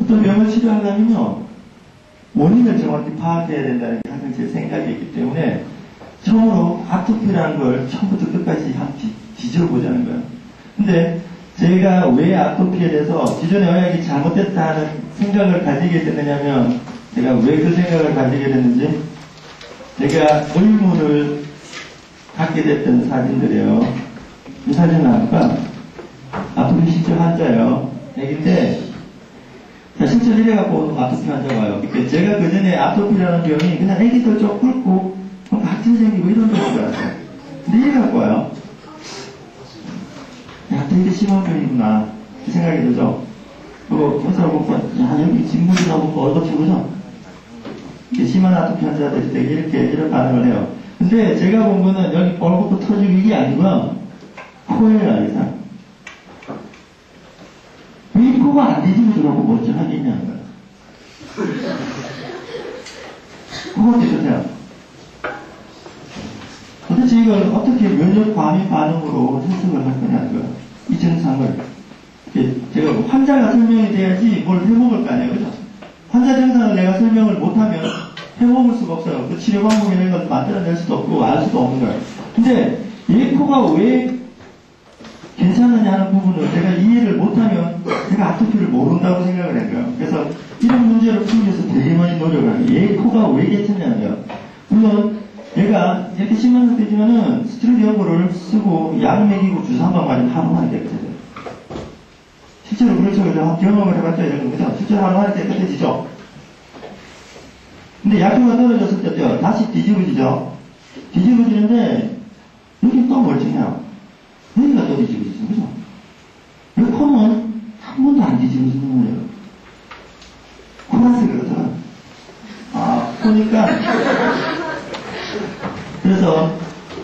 어떤 병을 치료하려면요, 원인을 정확히 파악해야 된다는 게 항상 제 생각이기 때문에 처음으로 아토피라는 걸 처음부터 끝까지 뒤져보자는 거예요. 근데 제가 왜 아토피에 대해서 기존의 의학이 잘못됐다 하는 생각을 가지게 됐느냐면, 제가 왜 그 생각을 가지게 됐는지, 제가 의문을 갖게 됐던 사진들이에요. 이 사진 나니까 아토피 실제 환자예요. 애기인데, 자, 실제 이래갖고 아토피 환자가 와요. 그러니까 제가 그 전에 아토피라는 병이 그냥 애기들 좀 끓고 각질 생기고 이런 병인 줄 알았어요. 근데 이래갖고 와요. 야, 되게 심한 병이구나. 그 생각이 들죠? 그리고 의사를 보고, 야, 여기 직문이라고 보고 얼굴 치고죠? 이게 심한 아토피 환자들이 되게 이런 반응을 해요. 근데 제가 본 거는 여기 얼굴부터 터지고 이게 아니고요. 코예요, 이상. 왜 코가 안 뒤집어지라고 멀쩡하게 있냐는 거예요. 코가 뒤집어져요. 도대체 이걸 어떻게 면역 과민 반응으로 해석을 할 거냐는 거예요. 이 증상을. 제가 환자가 설명이 돼야지 뭘 해먹을 거 아니에요. 그죠? 환자 증상을 내가 설명을 못하면 해먹을 수가 없어요. 그 치료 방법 이런 걸 만들어낼 수도 없고 알 수도 없는 거예요. 근데 이 코가 왜 괜찮느냐 하는 부분을 제가 이해를 못하면 제가 아토피를 모른다고 생각을 한 거예요. 그래서 이런 문제를 풀기 위해서 되게 많이 노력을 해요. 얘 코가 왜 괜찮냐는 거예요. 물론 얘가 이렇게 심한 상태지만은 스테로이드 연고를 쓰고 약 먹이고 주사 한 방 맞으면 하루 만에 깨끗해져요. 실제로 그렇죠. 경험을 해봤죠. 이런 거죠. 실제로 하루 만에 깨끗해지죠. 근데 약효가 떨어졌을 때 어때요? 다시 뒤집어지죠. 뒤집어지는데 여기 또 멀쩡해요. 여기가 또 뒤집어지죠. 그죠? 여기 코는 한 번도 안 뒤집어지는 거예요. 코라서 그렇잖아. 아, 코니까. 그래서,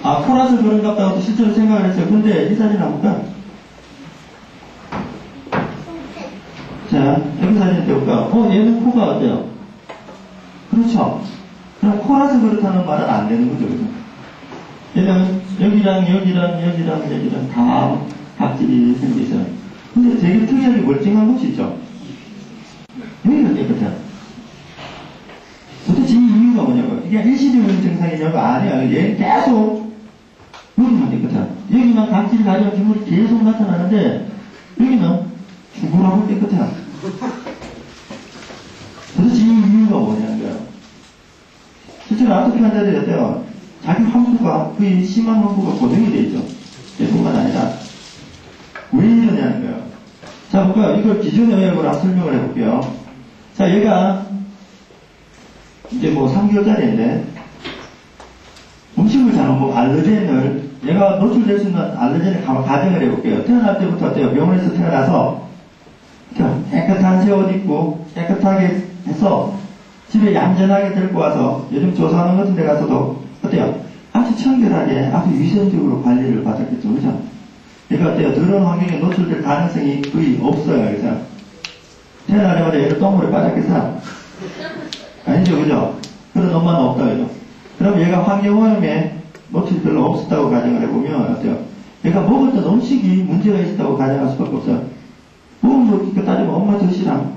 아, 코라서 그런가 보다고 실제로 생각을 했어요. 근데 이 사진 한번 볼까? 자, 여기 사진 떼볼까? 얘는 코가 어때요? 그렇죠. 그럼 코라서 그렇다는 말은 안 되는 거죠. 그죠? 얘는 여기랑 다 각질이 생겨있어요. 근데 되게 특이하게 멀쩡한 곳이 있죠. 여기가 깨끗해요. 도대체 이 이유가 뭐냐고요? 이게 일시적인 증상이냐고 아니에요. 얘는 계속 여기만 깨끗해요. 여기만 각질이 가려운 주물이 계속 나타나는데 여기는 죽으라고 깨끗해요. 도대체 이 이유가 뭐냐는 거예요. 실제로 아토피 환자들이 어때요? 자기 환부가, 거의 심한 환부가 고정이 돼 있죠. 얘뿐만 아니라. 왜 이러냐는 거예요. 자, 볼까요? 이걸 기존의 의학으로 한번 설명을 해볼게요. 자, 얘가 이제 뭐 3개월짜리인데 음식을 잘못 먹고 알러젠을, 얘가 노출될 수 있는 알러젠을 가정을 해볼게요. 태어날 때부터 어때요? 병원에서 태어나서 깨끗한 새 옷 입고 깨끗하게 해서 집에 얌전하게 데리고 와서 요즘 조사하는 같은 데 가서도 어때요? 아주 청결하게 아주 위생적으로 관리를 받았겠죠. 그죠? 얘가 어때요? 더러운 환경에 노출될 가능성이 거의 없어요. 그래서 태어나자마자 얘를 똥물에 빠졌겠어? 아니죠. 그죠? 그런 엄마는 없다. 그죠? 그럼 얘가 환경오염에 노출이 별로 없었다고 가정을 해보면 어때요? 얘가 먹었던 음식이 문제가 있었다고 가정할 수밖에 없어요. 먹은 거 그러니까 따지면 엄마 젖이랑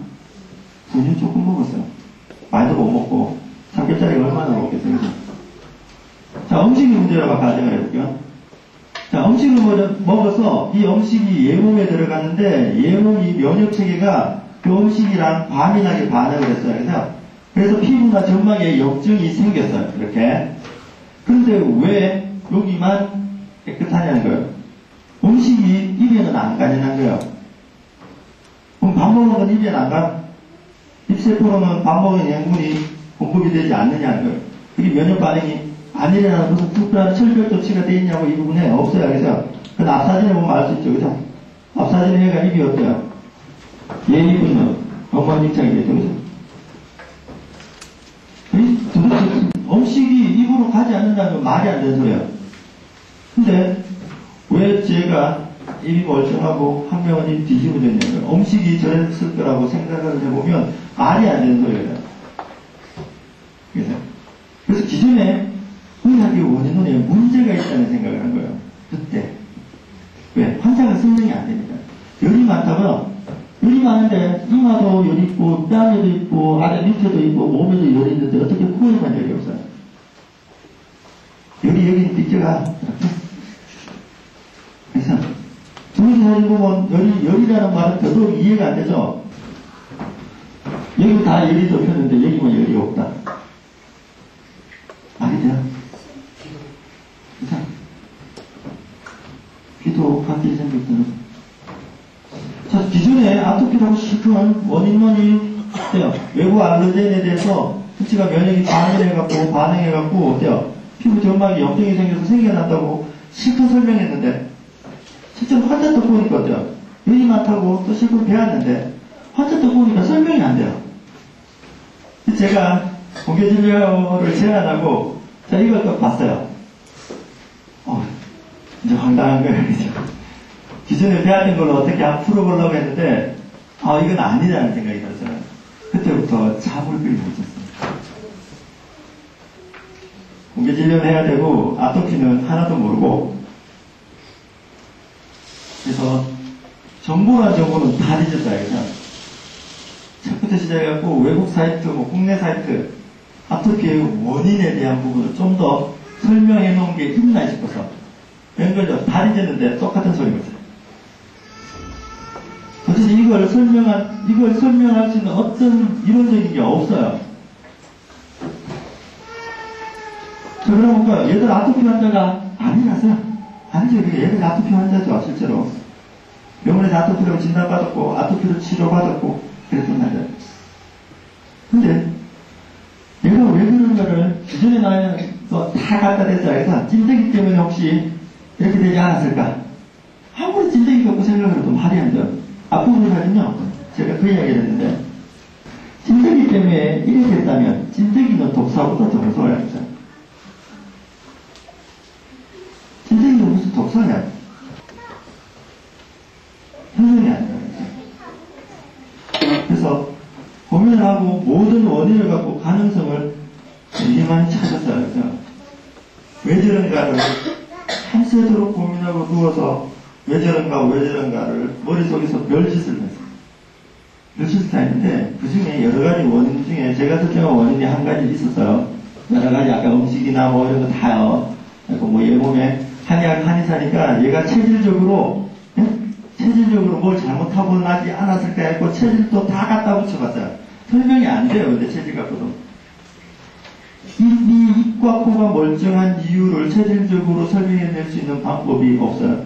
분유 조금 먹었어요. 많이도 못 먹고 3개월짜리가 얼마나 먹겠어요. 그죠? 자, 음식이 문제라고 가정을 해볼게요. 자, 음식을 먹어서 이 음식이 얘 몸에 들어갔는데 얘 몸이 면역체계가 그 음식이랑 과민하게 반응을 했어요. 그래서 피부나 점막에 염증이 생겼어요. 이렇게. 그런데 왜 여기만 깨끗하냐는 거예요. 음식이 입에는 안 가지는 거예요. 그럼 밥 먹는 건 입에는 안 가? 입세포로는 밥 먹은 양분이 공급이 되지 않느냐는 거예요. 그게 면역 반응이 안 일어나는 무슨 특별한 철벽 조치가 되어 있냐고 이 부분에 없어요. 그래서 그 앞사진에 보면 알 수 있죠. 그죠? 앞사진에 얘가 입이 어때요? 얘 입은 엉망진창이겠죠. 그죠? 도대체 음식이 입으로 가지 않는다는 건 말이 안 되는 소리예요. 근데 왜 제가 입이 멀쩡하고 한 명은 입이 뒤집어졌냐면 음식이 저랬을 거라고 생각을 해보면 말이 안 되는 소리예요. 그래서 기존에 의학의 원인론에 문제가 있다는 생각을 한 거예요. 그때. 왜? 환자가 설명이 안 됩니다. 열이 많다고요? 열이 많은데 이마도 열이 있고, 뺨에도 있고, 아래 밑에도 있고, 몸에도 열이 있는데 어떻게 코에만 열이 없어요? 열이 여기 비껴가. 그래서, 둘이 사진 보면 열이라는 말은 더더욱 이해가 안 되죠? 여기 다 열이 덮였는데 여기만 열이 없다. 알겠죠? 그래서, 피도 바뀌기 생겼더니 자, 기존에 아토피라고 시큰 원인론이 어때요? 외부 알러젠에 대해서 수치가 면역이 반응해갖고 어때요? 피부 점막이 염증이 생겨서 생겨난다고 실컷 설명했는데 실제로 환자 또 보니까 어때요? 열이 많다고 또 실컷 배웠는데 환자 또 보니까 설명이 안 돼요. 제가 공개진료를 제안하고 자 이걸 또 봤어요. 이제 황당한 거예요. 기존에 배웠던 걸로 어떻게 풀어보려고 했는데, 이건 아니라는 생각이 들었어요. 그때부터 잠을 끓이고 있었어요. 공개진료는 해야 되고, 아토피는 하나도 모르고, 그래서, 정보나 정보는 다 뒤졌어요. 그냥. 첫부터 시작해갖고, 외국 사이트, 국내 사이트, 아토피의 원인에 대한 부분을 좀 더 설명해 놓은 게 있나 싶어서, 연결적 다 뒤졌는데 똑같은 소리거든요. 도대체 이걸 설명할 수 있는 어떤 이론적인 게 없어요. 자, 그럼 볼까요? 얘들 아토피 환자가 아니라서요. 아니죠. 얘들 아토피 환자죠, 실제로. 병원에서 아토피라고 진단받았고, 아토피로 치료받았고, 그랬던 날들. 근데, 얘가 왜 그런가를 기존에 나는 다 갖다 댔어요. 그래서 찐대기 때문에 혹시 이렇게 되지 않았을까? 아무리 찐대기가 없고 생각을 해도 말이 안 돼요. 앞부분 사진요, 제가 그 이야기를 했는데, 찐대기 때문에 이렇게 했다면, 찐대기는 독사보다 더 무서워야 하죠. 찐대기는 무슨 독사냐? 현상이 아니라. 그래서, 고민을 하고 모든 원인을 갖고 가능성을 되게 많이 찾았어요. 그래서 왜 저런가를 밤새도록 고민하고 누워서 왜 저런가를 머릿속에서 별짓을 했어요. 별짓을 다 했는데 그 중에 여러 가지 원인 중에 제가 설정한 원인이 한 가지 있었어요. 여러 가지 아까 음식이나 뭐 이런 거 다요. 뭐 얘 몸에 한의사니까 얘가 체질적으로 뭘 잘못하고 나지 않았을까 했고 체질도 다 갖다 붙여봤어요. 설명이 안 돼요. 근데 체질 갖고도. 이 입과 코가 멀쩡한 이유를 체질적으로 설명해낼 수 있는 방법이 없어요.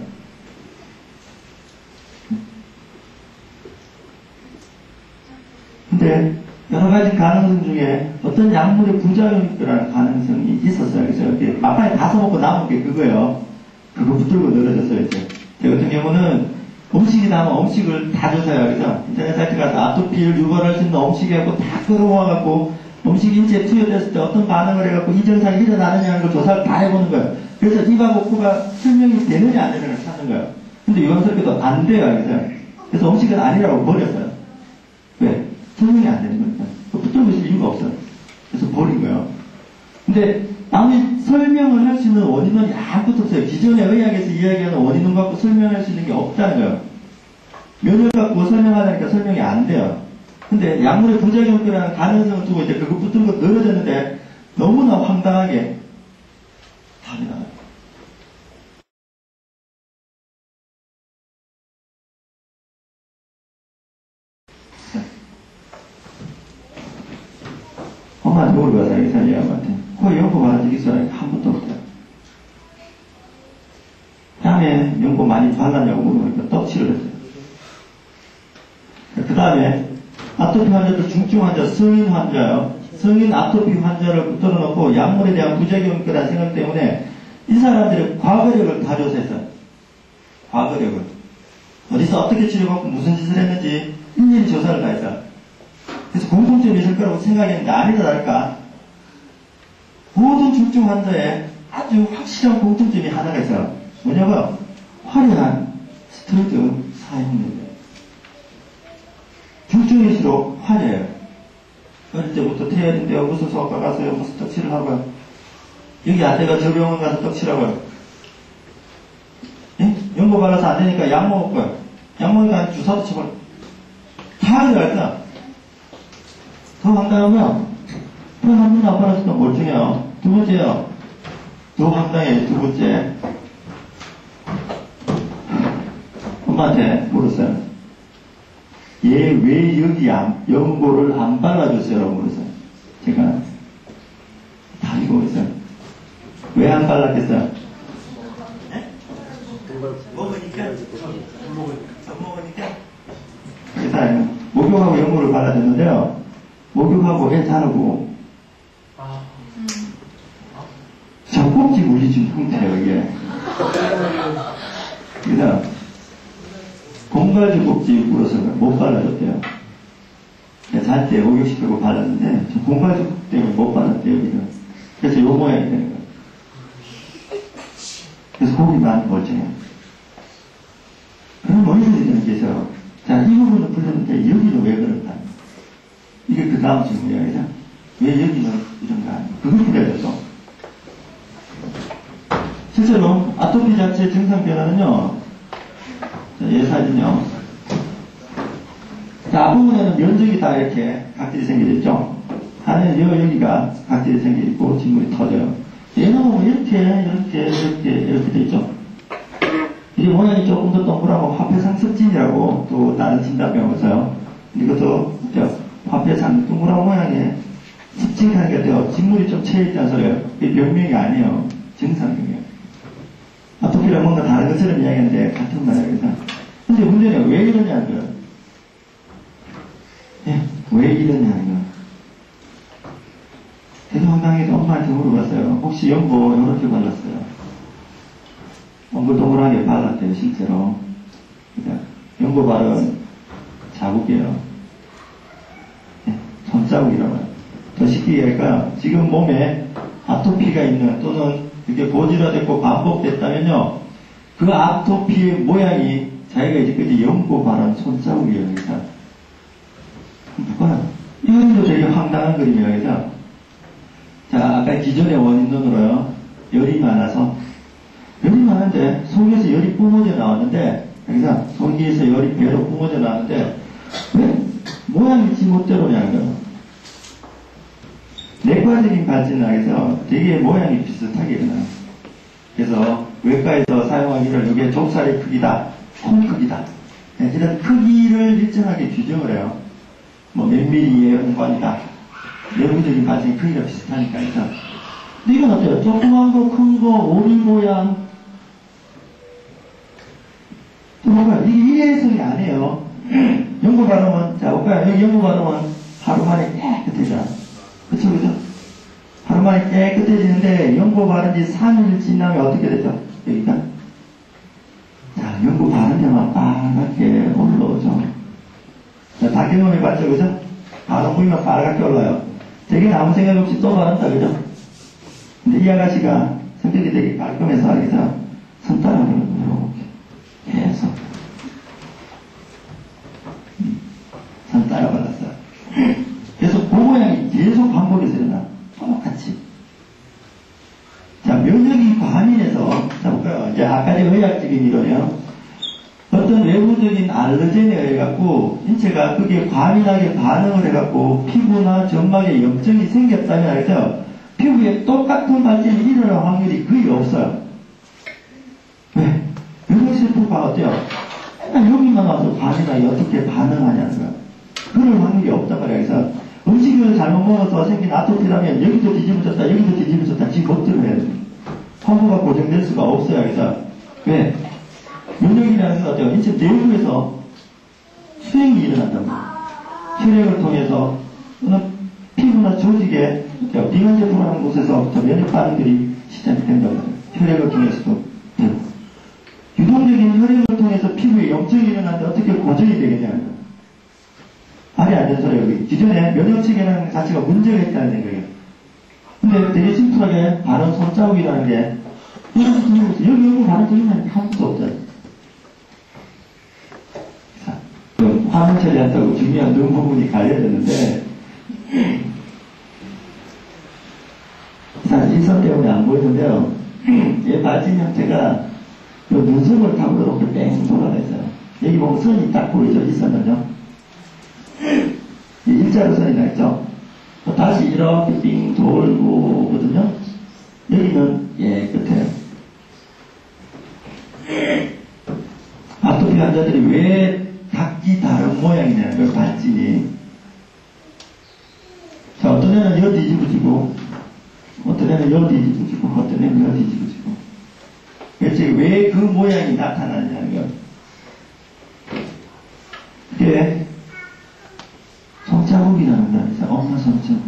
근데 여러 가지 가능성 중에 어떤 약물의 부작용이 있더라는 가능성이 있었어요. 그래서 막판에 다 써먹고 남은 게 그거예요. 그거 붙들고 늘어졌어요. 이제 제 같은 경우는 음식이 나오면 음식을 다 조사해요. 그래서 인터넷 사이트 가서 아토피를 유발할 수 있는 음식이라고 다 끌어모아갖고 음식 인체에 투여됐을 때 어떤 반응을 해갖고 이 증상이 일어나느냐는 걸 조사를 다 해보는 거예요. 그래서 입하고 코가 설명이 되느냐 안 되느냐를 찾는 거예요. 근데 요양스럽게도 안 돼요. 그래서 음식은 아니라고 버렸어요. 왜? 설명이 안 되는 거니까. 붙들고 있을 이유가 없어요. 그래서 버린 거예요. 근데 아무리 설명을 할 수 있는 원인은 아무것도 없어요. 기존의 의학에서 이야기하는 원인은 갖고 설명할 수 있는 게 없다는 거예요. 면을 갖고 설명하다니까 설명이 안 돼요. 근데 약물의 부작용이라는 가능성을 두고 이제 그거 붙들고 늘어졌는데 너무나 황당하게 답이 나와요. 엄마한테 물어봐서 의사님한테 코에 연고 받은 적 있어요? 한 번도 없대요. 뺨에 연고 많이 발랐냐고 물어보니까 떡칠을 했어요. 그 다음에 아토피 환자들 중증 환자, 성인 환자요. 성인 아토피 환자를 붙들어 놓고 약물에 대한 부작용일 거라는 생각 때문에 이 사람들의 과거력을 다 조사했어요. 과거력을. 어디서 어떻게 치료받고 무슨 짓을 했는지 일일이 조사를 다 했어요. 그래서 공통점이 있을 거라고 생각했는데 아니다 다를까. 모든 중증 환자에 아주 확실한 공통점이 하나가 있어요. 뭐냐고요? 화려한 스테로이드 사용률이에요. 중증일수록 화려해요. 어릴 때부터 태어인데요. 무슨 소아과 가서요. 무슨 떡칠을 하고요. 여기 안 돼가 저 병원 가서 떡칠하고요. 예? 연고 발라서 안 되니까 약 먹었고요. 약 먹으니까 주사도 쳐버려. 다 알아요. 더 황당하면 한 번 아파놨으면 멀쩡해요. 두 번째요. 더 황당해. 두 번째. 엄마한테 물었어요. 얘 왜 여기 연고를 안 발라줬어요? 라고 물었어요. 제가 다 이거 있어요. 왜 안 발랐겠어요? 먹으니까? 그래서 목욕하고 연고를 발라줬는데요. 목욕하고 애 자르고 젖꼭지 물리준 형태예요, 이게. 그래서 공갈젖꼭지 물어서 못 발라줬대요. 잘 때 목욕시키고 발랐는데 저 공갈젖 때문에 못 발랐대요, 여기는. 그래서 요 모양이 되는 거예요. 그래서 고기만 멀쩡해요. 그럼 머리들이 계세요. 자, 이 부분은 풀렸는데 여기는 왜 그런가? 이게 그 다음 질문이에요. 왜 여기는 이런가? 그걸 풀어야죠. 실제로 아토피 자체 증상 변화는요. 자, 이 사진요. 자, 앞부분에는 면적이 다 이렇게 각질이 생겨있죠. 안에 여기가 각질이 생겨있고 진물이 터져요. 얘는 보면 이렇게 돼 있죠. 이게 모양이 조금 더 동그랗고 화폐상습진이라고 또 다른 진단병을 써요. 이것도 화폐상 동그란 모양의 습진하는 게 돼요. 진물이 좀 채있다는 소리예요. 이게 병명이 아니에요. 증상이에요. 아토피랑 뭔가 다른 것처럼 이야기하는데 같은 말이에요. 근데 문제는 왜 이러냐는 거예요. 예, 왜 이러냐는 거예요. 대성당에서 엄마한테 물어봤어요. 혹시 연고 이렇게 발랐어요? 동글동글하게 발랐대요, 실제로. 그러니까 연고 바른 자국이에요. 네, 손자국이라고 해요. 더 쉽게 얘기할까요? 지금 몸에 아토피가 있는 또는 이렇게 고질화됐고 반복됐다면요, 그 아토피의 모양이 자기가 이제까지 연고 바른 손자국이에요, 그러니까. 뭐가 이것도 되게 황당한 그림이에요, 그래서. 자, 아까 기존의 원인론으로요, 열이 많아서 열이 많은데 속에서 열이 뿜어져 나왔는데, 여기서 속에서 열이 배로 뿜어져 나왔는데 왜 모양이 지멋대로냐는 거예요. 내과적인 발진학에서 되게 모양이 비슷하게 일어나요. 그래서 외과에서 사용하기를 이게 좁쌀의 크기다, 콩 크기다, 이런 크기를 일정하게 규정을 해요. 뭐 몇 미리의 홍관이다. 내부적인 발진의 크기가 비슷하니까. 그래서 근데 이건 어때요? 조그만 거, 큰 거, 오리 모양. 뭔가 이게 일회성이 아니에요. 연고 바르면, 자, 여기 연고 바르면 하루 만에 깨끗해져. 그쵸, 그죠? 하루 만에 깨끗해지는데, 연고 바른 지 3일 지나면 어떻게 되죠? 여기가? 자, 연고 바른 데만 빨갛게 올라오죠. 자, 다 경험해 봤죠, 그죠? 바로 보이면 빨갛게 올라요. 되게 아무 생각 없이 또 바른다, 그죠? 근데 이 아가씨가 성격이 되게 깔끔해서 하기서 손 따라하는 이렇게 계속 손 따라 발랐어요. 그래서 그 모양이 계속 반복해서 일어나. 똑같이. 자, 면역이 과민해서, 자, 볼까요? 이제 아까 의 의학적인 이론이요. 어떤 외부적인 알러젠에 의해갖고 인체가 그게 과민하게 반응을 해갖고 피부나 점막에 염증이 생겼다면 알죠? 피부에 똑같은 발진이 일어날 확률이 거의 없어요. 왜? 면역세포가 어때요? 여기만 와서 과민하게 어떻게 반응하냐는 거야. 그럴 확률이 없단 말이야. 그래서 음식을 잘못 먹어서 생긴 아토피라면 여기도 뒤집어졌다, 여기도 뒤집어졌다, 지금 못 들어야 돼. 성분가 고정될 수가 없어요. 그래서 왜? 면역이라는 건 어때요? 인체 내부에서 수행이 일어난단 말이에요. 혈액을 통해서 또는 피부나 조직에 비관제품이라는 곳에서 면역 반응들이 시작이 된단 말이에요. 혈액을 통해서도 되고. 유동적인 혈액을 통해서 피부에 염증이 일어나는데 어떻게 고정이 되겠냐는 거예요. 말이 안 되는 소리예요. 기존에 면역체계라는 자체가 문제가 있다는 생각이에요. 근데 되게 심플하게 바른 손자국이라는 게 여기 바른 적이면 아무것도 없잖아요. 화면 처리한다고 중요한 눈 부분이 갈려졌는데 사실 일선 때문에 안 보이는데요. 얘 발진 형태가 눈썹을 타고 이렇게 뺑 돌아다녔어요. 여기 보면 선이 딱 보이죠? 일선은요. 일자로 선이 나 있죠? 또 다시 이렇게 빙 돌고 오거든요. 여기는 깨끗해요. 아토피 환자들이 왜 각기 다른 모양이냐는 걸 발진이. 자, 어떤 애는 여 뒤집어지고, 어떤 애는 여 뒤집어지고, 어떤 애는 여 뒤집어지고. 그래서 왜 그 모양이 나타나냐는 거. 그게 손자국이라는 말이죠. 엄마 손자국.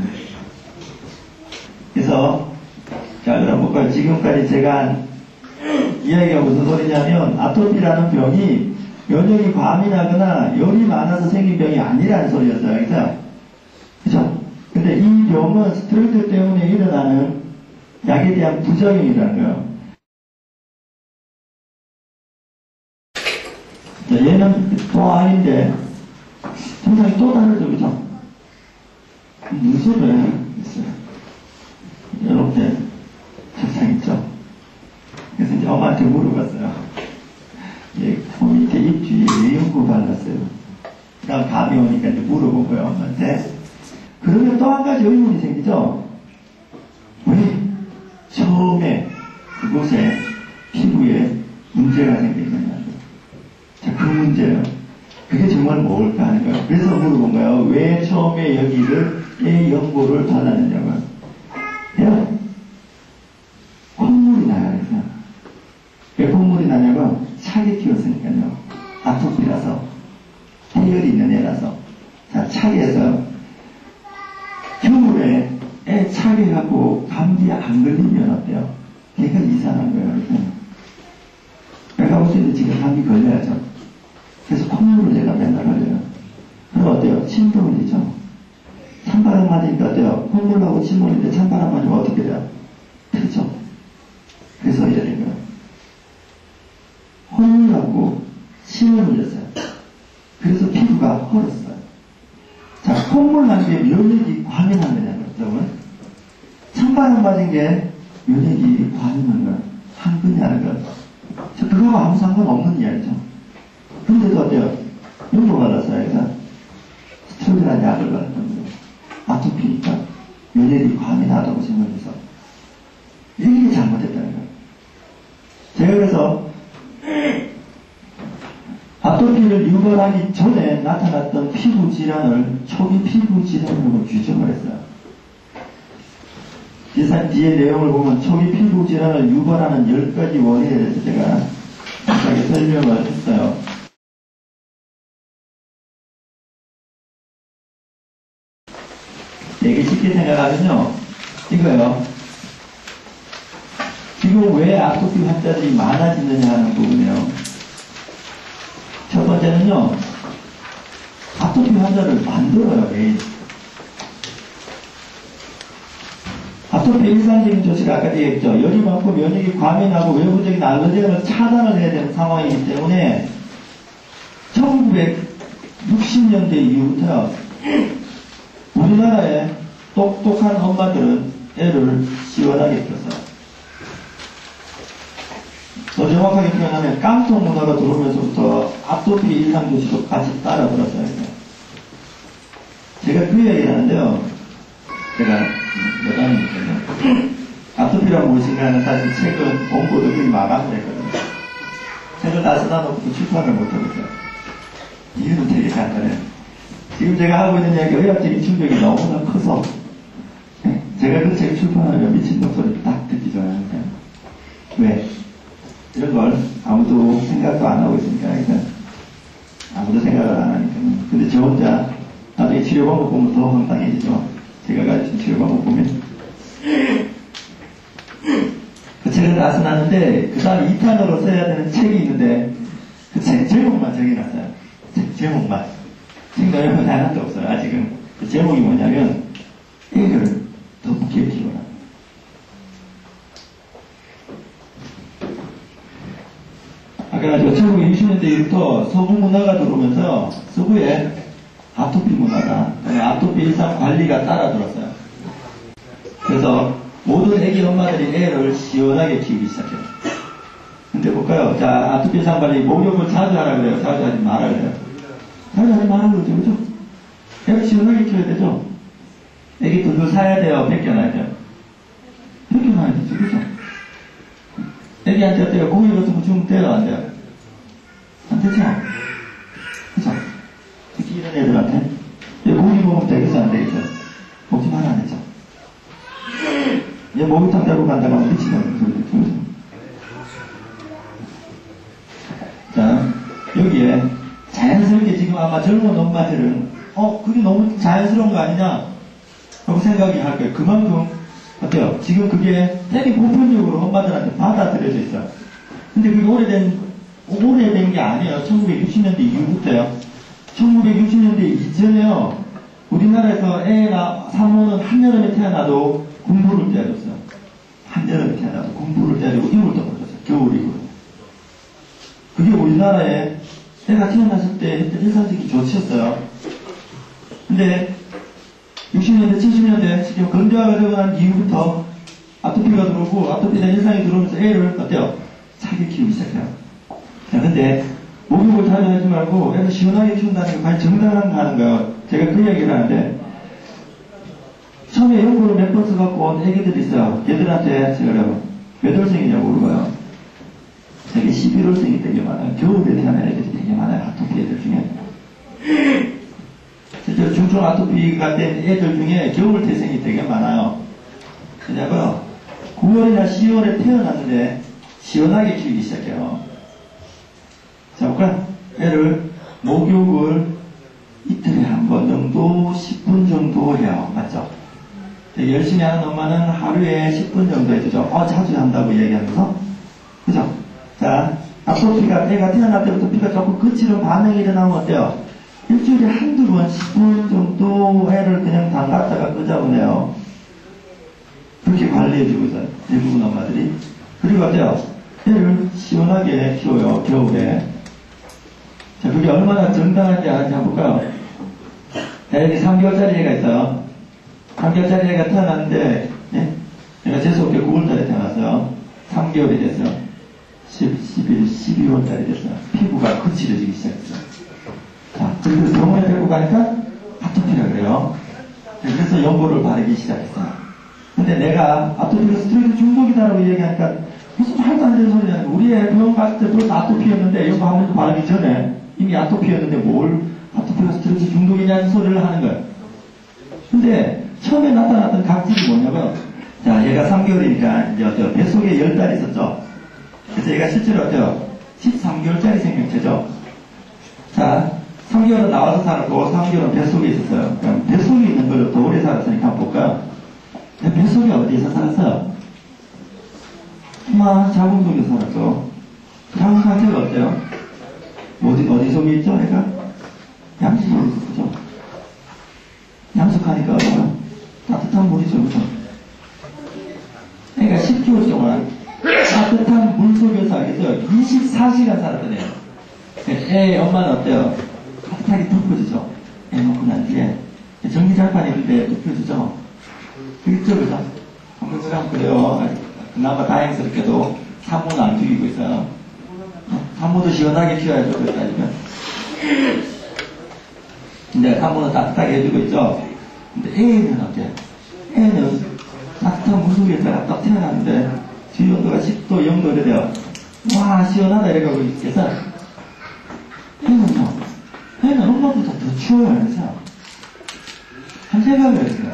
그래서 자, 그럼 볼까요? 지금까지 제가 이야기가 무슨 소리냐면 아토피라는 병이 면역이 과민하거나 열이 많아서 생긴 병이 아니라는 소리였어요. 그죠? 근데 이 병은 스트레스 때문에 일어나는 약에 대한 부작용이라는 거예요. 자, 얘는 또 아닌데 증상이 또 다르죠. 그죠? 무술을 했어요. 이렇게 증상 있죠? 그래서 이제 엄마한테 물어봤어요. 예, 코 밑에 입주위에 왜 연고 발랐어요? 그 다음 감이 오니까 이제 물어본 거예요, 엄마한테. 그러면 또 한 가지 의문이 생기죠? 왜 처음에 그곳에 피부에 문제가 생긴 거냐. 자, 그 문제예요. 그게 정말 뭘까 하는 거예요. 그래서 물어본 거예요. 왜 처음에 여기를 연고를 발랐느냐고요. 야, 콧물이 나요. 그래서. 왜 콧물이 나냐고? 차게 키웠으니까요. 아토피라서. 해열이 있는 애라서. 자, 차게해서 겨울에 애 차게 갖고 감기 안 걸리면 어때요? 걔가 이상한 거예요. 내가 볼 때는 지금 감기 걸려야죠. 그래서 콧물을 내가 맨날 흘려요. 그럼 어때요? 침 돌리죠. 찬바람 맞으니까 어때요? 콧물하고 침 돌리는데 찬바람 맞으면 어떻게 돼요? 그렇죠? 그래서 이래 된 거예요. 콧물하고 침을 흘렸어요. 그래서 피부가 헐었어요. 자, 콧물 난 게 면역이 과민한 거냐고요. 여러분. 찬바람 맞은 게 면역이 과민한 거예요. 한 거냐는 거예요. 자, 그거하고 아무 상관없는 이야기죠. 근데도 어때요? 연고 받았어요. 그래서 스테로이드란 약을 받았던 거예요. 아토피니까 면역이 과민하다고 생각해서. 이게 잘못됐다는 거예요. 제가 그래서 아토피를 유발하기 전에 나타났던 피부 질환을 초기 피부 질환으로 규정을 했어요. 뒤에 내용을 보면 초기 피부 질환을 유발하는 10가지 원인에 대해서 제가 간단하게 설명을 했어요. 되게 쉽게 생각하면요. 이거예요. 지금 왜 아토피 환자들이 많아지느냐 하는 부분이에요. 첫 번째는요, 아토피 환자를 만들어요, 매일. 아토피 일상적인 조치가 아까 얘기했죠. 열이 많고 면역이 과민하고 외부적인 알러젠을 차단을 해야 되는 상황이기 때문에 1960년대 이후부터 우리나라의 똑똑한 엄마들은 애를 시원하게 키웠어요. 더 정확하게 표현하면 깡통 문화가 들어오면서부터 아토피 일상조치도 같이 따라 들었어요. 제가 그 얘기를 하는데요. 제가 몇 학년이거든요. 아토피란 무엇인가 하는 사실 책은 본고도 거의 마감을 했거든요. 책을 다 써놔놓고 출판을 못하고 있어요. 이유는 되게 간단해요. 지금 제가 하고 있는 이야기 의학적인 충격이 너무나 커서 제가 그 책 출판하면 미친놈 소리 딱 듣기 전에 왜? 이런 걸 아무도 생각도 안 하고 있으니까, 그러니까 아무도 생각을 안 하니까. 근데 저 혼자 나중에 치료 방법 보면 더 황당해지죠. 제가 가르친 치료 방법 보면. 그 책을 다 써놨는데, 그 다음 2탄으로 써야 되는 책이 있는데, 그 책 제목만 정해놨어요. 책 제목만. 책 내용은 하나도 없어요, 아직은. 그 제목이 뭐냐면, 애를 덥게 키워라. 그래가지고 1960년대부터 서구 문화가 들어오면서 서구에 아토피 문화가, 아토피 일상 관리가 따라 들었어요. 그래서 모든 애기 엄마들이 애를 시원하게 키우기 시작해요. 근데 볼까요? 자, 아토피 일상 관리 목욕을 자주 하라 그래요. 자주 하지 말아 그래요. 자주 하지 말아 그러죠. 그죠? 애를 시원하게 키워야 되죠. 애기 둘둘 사야 돼요? 뺏겨놔야 돼요? 뺏겨놔야 되죠, 그죠? 애기한테 어때요? 고기 같은 거 주면 돼요? 안 돼요? 안 되죠? 그죠? 특히 이런 애들한테 고기 먹으면 되겠어? 안 되겠어? 먹지 말아야 안 되죠? 얘 목욕탕 데리고 간다고 하면 미치는 소리죠, 그죠? 자, 여기에 자연스럽게 지금 아마 젊은 엄마들은 그게 너무 자연스러운 거 아니냐? 라고 생각이 할 거예요. 그만큼 어때요? 지금 그게 되게 보편적으로 엄마들한테 받아들여져 있어요. 근데 그게 오래된 게 아니에요. 1960년대 이후부터요. 1960년대 이전에요. 우리나라에서 애나 산모는 한여름에 태어나도 공부를 때려줬어요. 한여름에 태어나도 공부를 때리고 이불도 벗었어요. 겨울이고. 그게 우리나라에 애가 태어났을 때 했던 일상적인 조치였어요. 근데 60년대, 70년대 지금 건조화가 되고 난 이후부터 아토피가 들어오고 아토피가 일상에 들어오면서 애를 어때요? 차게 키우기 시작해요. 자, 근데 목욕을 자주 하지 말고 애를 시원하게 키운다는 게 과연 정당한가 하는 거예요. 제가 그 이야기를 하는데 처음에 연구를 몇 번 써갖고 온 애기들이 있어요. 얘들한테 제가 몇 월생이냐고 물어봐요. 되게 11월생이 되게 많아요. 겨울에 태어난 애들이 되게 많아요. 아토피 애들 중에. 실제로 중증 아토피가 된 애들 중에 겨울 태생이 되게 많아요. 그냐고요. 9월이나 10월에 태어났는데 시원하게 키우기 시작해요. 자, 볼까? 애를 목욕을 이틀에 한 번 정도 10분 정도 해요. 맞죠? 되게 열심히 하는 엄마는 하루에 10분 정도 해주죠. 자주 한다고 얘기하면서. 그죠? 자, 아토피가 애가 태어날 때부터 피가 조금 거칠은 반응이 일어나면 어때요? 일주일에 한두 번 10분 정도 애를 그냥 담갔다가 끄자보네요. 그렇게 관리해주고 있어요. 대부분 엄마들이. 그리고 어때요? 애를 시원하게 키워요. 겨울에. 자, 그게 얼마나 정당한지 아는지 한번 볼까요? 자, 여기 3개월짜리 애가 있어요. 3개월짜리 애가 태어났는데, 예? 얘가 재수없게 9월달에 태어났어요. 3개월이 됐어요. 11, 12월달이 됐어요. 피부가 거칠어지기 시작했어요. 자, 그리고 병원에 데리고 가니까 아토피라 그래요. 그래서 연고를 바르기 시작했어요. 근데 내가 아토피가 스트레스 중독이다라고 얘기하니까 무슨 말도 안 되는 소리냐는 우리 애 병원 갔을 때 벌써 아토피였는데 연고 한 번도 바르기 전에 이미 아토피였는데 뭘 아토피가 스트레스 중독이냐는 소리를 하는 거예요. 근데 처음에 나타났던 각질이 뭐냐고요. 자, 얘가 3개월이니까 이제 뱃속에 10달 있었죠. 그래서 얘가 실제로 어때요? 13개월짜리 생명체죠. 자, 3개월은 나와서 살았고 3개월은 뱃속에 있었어요. 그럼 뱃속에 있는 걸 더 오래 살았으니까 한번 볼까요? 뱃속에 어디에서 살았어요? 엄마 자궁 속에 살았죠. 자궁 상태가 어때요? 어디 속에 있죠? 얘가? 양수 속에 있었죠. 양숙하니까 따뜻한 물이죠. 그죠? 그러니까 10개월 동안 따뜻한 물 속에서 알겠어요? 24시간 살았던 애예요. 애 엄마는 어때요? 따뜻하게 덮어주죠. 애 놓고 난 뒤에 전기장판 입을 때 덮어주죠. 그렇죠, 그죠? 한번 그래요. 그나마 다행스럽게도 산모는 안 죽이고 있어요. 산모도 시원하게 키워야죠. 그렇게 따지면. 근데 산모는 따뜻하게 해주고 있죠. 근데 애는 어때요? 애는 따뜻한 물 속에서 딱 태어났는데 지온도가 10도, 0도 이래 돼요. 와, 시원하다 이래가고 있겠어. 애는 엄마보다 더 추워요. 그래서 한 생각을 했어요.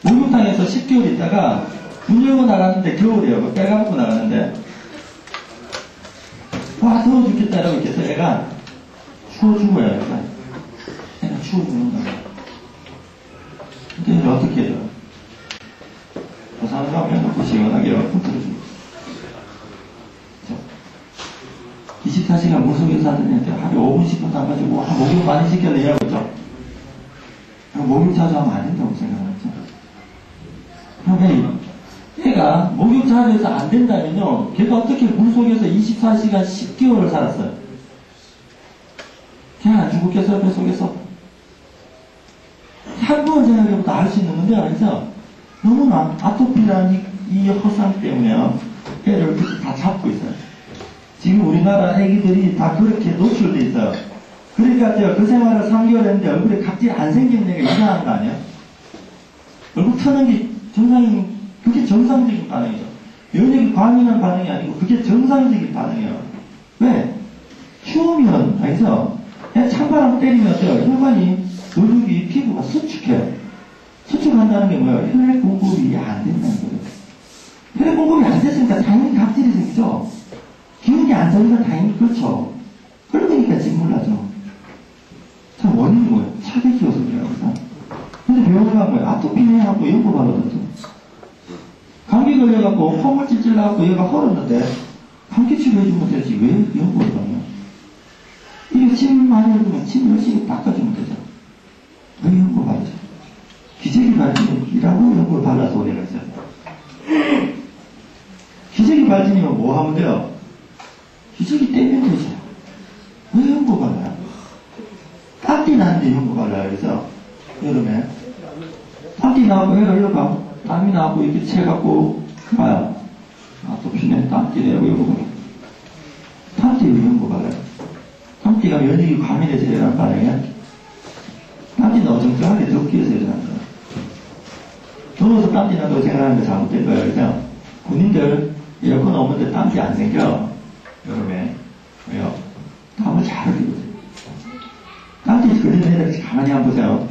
목욕탕에서 10개월 있다가 문 열고 나갔는데 겨울이에요. 빼가먹고 나갔는데 와, 더워 죽겠다 이러고 있겠어. 애가 추워 죽어요. 애가 추워 죽는다. 근데 얘를 어떻게 해요? 사는 가면 놓고 시원하게 붙들어줍니다. 24시간 물속에서 사는 애한테 하루에 5분, 10분 담가지고 목욕 많이 시켜내라고 했죠. 목욕 자주 하면 안 된다고 생각하죠. 그러면 애가 목욕 자주 해서 안 된다면요, 걔가 어떻게 물속에서 24시간 10개월을 살았어요? 걔 안 죽었겠어요, 뱃속에서? 한 번 생각해보다 알 수 있는 문제 아니죠? 너무나 아토피라는 이 허상 때문에요. 애를 다 잡고 있어요. 지금 우리나라 애기들이 다 그렇게 노출돼 있어요. 그러니까 그 생활을 3개월 했는데 얼굴에 각질 안 생기는 애가 이상한 거 아니에요? 얼굴 터는 게 그게 정상적인 반응이죠. 면역이 과민한 반응이 아니고 그게 정상적인 반응이에요. 왜? 추우면, 알죠? 그냥 찬바람 때리면 어때요? 혈관이, 얼굴이, 피부가 수축해요. 수축한다는 게 뭐예요? 혈액 공급이 안 된다는 거예요. 혈액 공급이 안 됐으니까 당연히 각질이 생기죠. 기운이 안 좋으니까 당연히 그렇죠. 그러니까 짓물나죠. 참 원인이 뭐예요? 차게 키워서 그래요. 근데 병원에 가면 뭐예요? 아토피네 하고 연고 받아줬죠. 감기 걸려갖고 콧물 찔찔 나갖고 얘가 헐었는데 감기 치료해주면 되지 왜 연고를 가냐? 이게 침 많이 흘리면 침 열심히 닦아주면 되죠. 왜 연고 바르죠? 기저귀 발진이라고 연고를 발라서 오래가 있어요. 기저귀 발진이면 뭐 하면 돼요? 기저귀 떼면 되죠. 왜 연고 발라요? 땀띠 나는데 연고 발라요. 그래서 여름에 땀띠 나고 얘가 이러가 땀이 나고 이렇게 채갖고 봐요. 또 피네 땀띠네요. 이러고 땀띠 왜 연고 발라요? 땀띠가 면역이 과민해져야 되는 반응이야. 땀띠는 어정쩡하게 덮기해서 일어나는 거야. 더워서 땀띠 난다고 생각하는 게 잘못된 거예요. 그래서 군인들 에어컨 없는데 땀띠 안 생겨. 여름에. 왜요? 땀을 잘 흘리거든요. 땀띠 걸리는 애들 가만히 한번 보세요.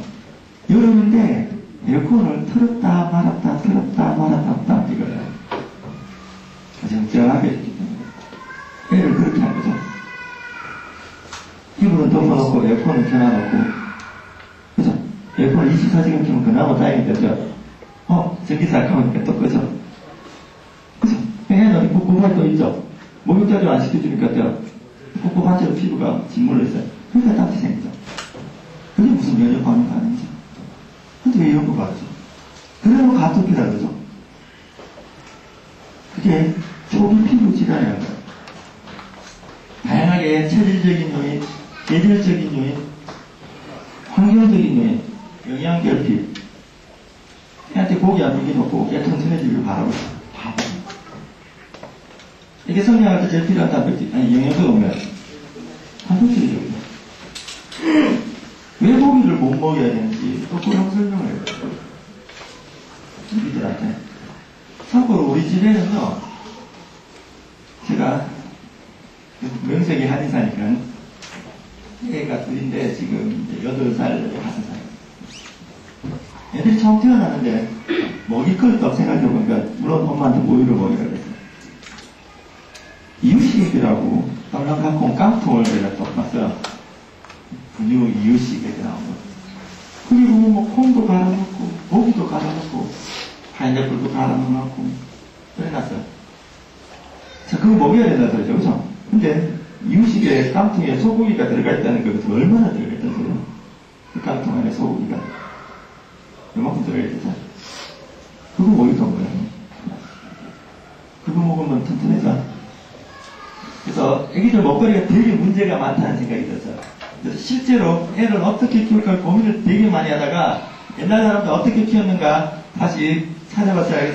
여름인데 에어컨을 틀었다 말았다 틀었다 말았다 땀띠 걸려요. 어정쩡하게 했기 때문에. 애를 그렇게 한 거죠. 이불은 덮어놓고 에어컨을 켜놔놓고 그죠? 에어컨을 24시간 켜면 그나마 다행이 되죠. 전기세 아까우니까 또 끄죠. 그죠? 해는 꿉꿉할 또 있죠. 목욕자료 안 시켜주니까 어때요? 꿉꿉한 채로 피부가 짓물러 있어요. 그러니까 땀이 생기죠. 그게 무슨 면역 반응 반응이죠. 근데 왜 이런 거 바르죠? 그래놓고 아토피라 그러죠. 그게 초기 피부 질환이라는 거예요. 다양하게 체질적인 요인, 계절적인 요인, 환경적인 요인, 영양결핍, 애한테 고기 안 먹여놓고 애 튼튼해지기를 바라고 있어요. 다 이게 성장할 때 제일 필요한 단백질, 아니 영양소가 뭐예요? 단백질이죠. 왜 고기를 못 먹여야 되는지 똑똑하게 설명을 해요. 이들한테. 참고로 우리 집에는요, 제가 명색이 한의사니까 애가 둘인데 지금 이제 8살, 5살. 애들이 처음 태어나는데 먹일 걸 또 생각해보니까 물론 엄마한테 모유를 먹이라 그랬어요. 이유식액이라고 떨랑 갖고 온 깡통을 내가 또 봤어요. 분유 이유식액이 나온 거. 그리고 뭐 콩도 갈아놓고 고기도 갈아놓고 파인애플도 갈아놓고 그래놨어요. 자, 그거 먹여야 된다 그러죠. 그죠? 근데 이유식에 깡통에 소고기가 들어가 있다는 거 얼마나 들어가 있다는 소리예요? 그 깡통 안에 소고기가 요만큼 들어가 있죠. 그거 먹였던 거예요. 그거 먹으면 튼튼해져. 그래서 애기들 먹거리가 되게 문제가 많다는 생각이 들었어요. 그래서 실제로 애를 어떻게 키울까 고민을 되게 많이 하다가 옛날 사람들 어떻게 키웠는가 다시 찾아봤어요.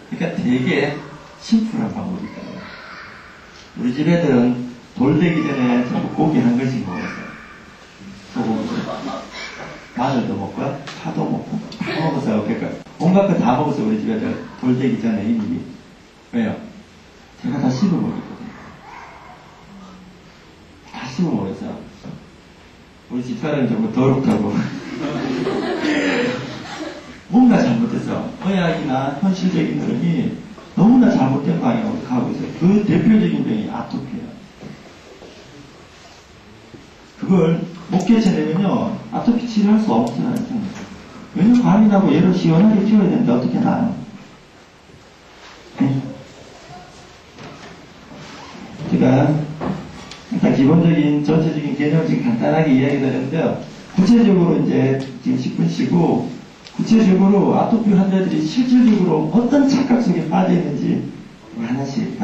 그러니까 되게 심플한 방법이 있어요. 우리 집 애들은 돌 되기 전에 전부 고기 한 걸씩 먹었어요. 소고기, 마늘도 먹고요, 파도 먹고, 다 먹었어요. 그러니까 온갖 거 다 먹었어요. 우리 집 애들 돌 되기 전에 이미. 왜요? 제가 다 씹어 먹었거든요. 다 씹어 먹었어요. 우리 집사람이 정말 더럽다고. 뭔가 잘못했어. 의학이나 현실적인 흐름이 너무나 잘못된 방향으로 가고 있어요. 그 대표적인 병이 아토피예요. 그걸 못 개쳐내면요, 아토피 치료할 수 없어요. 왜냐면 과민하고 얘를 시원하게 키워야 되는데 어떻게 나요? 네. 제가 일단 기본적인 전체적인 개념을 지금 간단하게 이야기 드렸는데요. 구체적으로 이제 지금 10분 쉬고 구체적으로 아토피 환자들이 실질적으로 어떤 착각 속에 빠져 있는지 하나씩